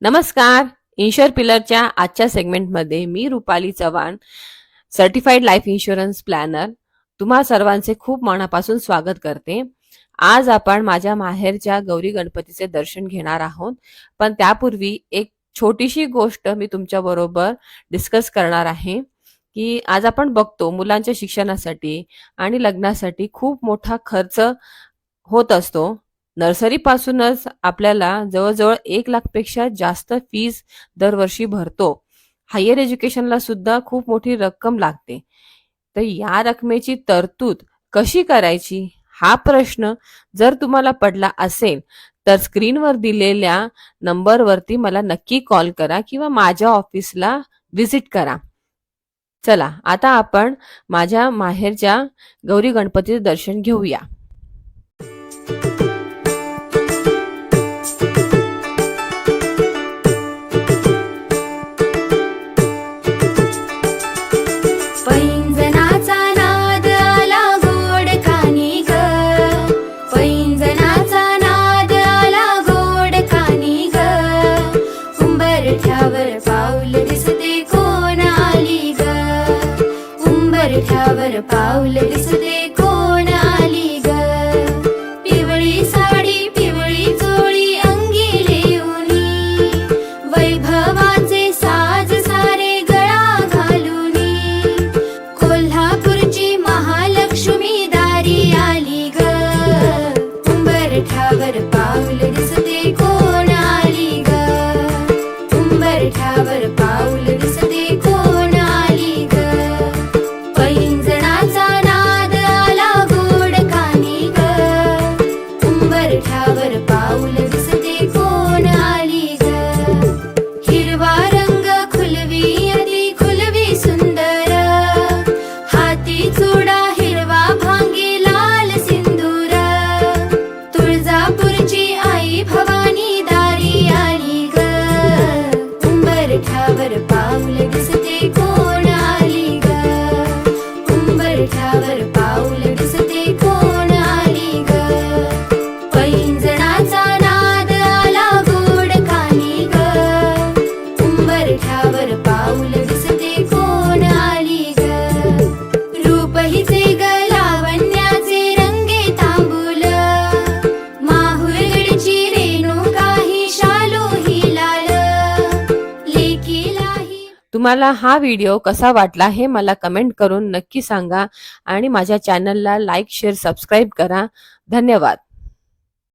नमस्कार. इन्शुअर पिलरच्या आजच्या सेगमेंटमध्ये मी Rupali Chavan, certified life insurance planner, तुम्हा सर्वांचे खूप मनापासून स्वागत करते. आज आपण माझ्या माहेरच्या गौरी गणपतीचे दर्शन घेणार आहोत, पण त्यापूर्वी एक छोटीशी गोष्ट मी तुमच्या बरोबर डिस्कस करणार आहे की आज आपण बघतो मुलांच्या शिक्षणासाठी आणि लग्नासाठी खूप मोठा खर्च होत असतो. नर्सरी पासूनच आपल्याला जवळजवळ 1,00,000 पेक्षा जास्त फीज दरवर्षी भरतो. हायर एज्युकेशनला सुद्धा खूप मोठी रक्कम लागते. तर या रकमेची तरतूद कशी करायची हा प्रश्न जर तुम्हाला पडला असेल तर स्क्रीनवर दिलेल्या नंबरवरती मला नक्की कॉल करा किंवा माझ्या ऑफिसला व्हिजिट करा. चला आता आपण माझ्या माहेरच्या गौरी गणपतीचे दर्शन घेऊया. पाऊल दिसते कोण आली ग. पिवळी साडी पिवळी चोळी अंगी लेऊनी, वैभवाचे साज सारे गळा घालूनी, कोल्हापूरची महालक्ष्मी दारी आली ग. उंबरठ्यावर पाऊल दिसते कोण आली ग. उंबरठ्यावर पाऊल दिसते कोण आली ग. पाऊल दिसते कोण आली ग. हिरवा रंग खुलवी अति खुलवी सुंदर, हाती चुडा हिरवा भांगी लाल सिंदूर, तुळजापूरची आई भवानी दारी आली ग. उंबरठ्यावर पाऊल दिसते कोण आली ग. उंबरठ्यावर पाऊल दिसते कोण आली ग. पैंजणाचा नाद आला गोड कानी ग. उंबरठ्यावर पाऊल दिसते कोण आली ग. रूप हिचे ग लावण्याचे रंगे तांबूल, माहुरगडची रेणुका ही शालू ही लाल, लेकीलाही. तुम्हाला हा व्हिडिओ कसा वाटला हे मला कमेंट करून नक्की सांगा आणि माझ्या चॅनलला लाईक, शेअर, सबस्क्राईब करा. धन्यवाद.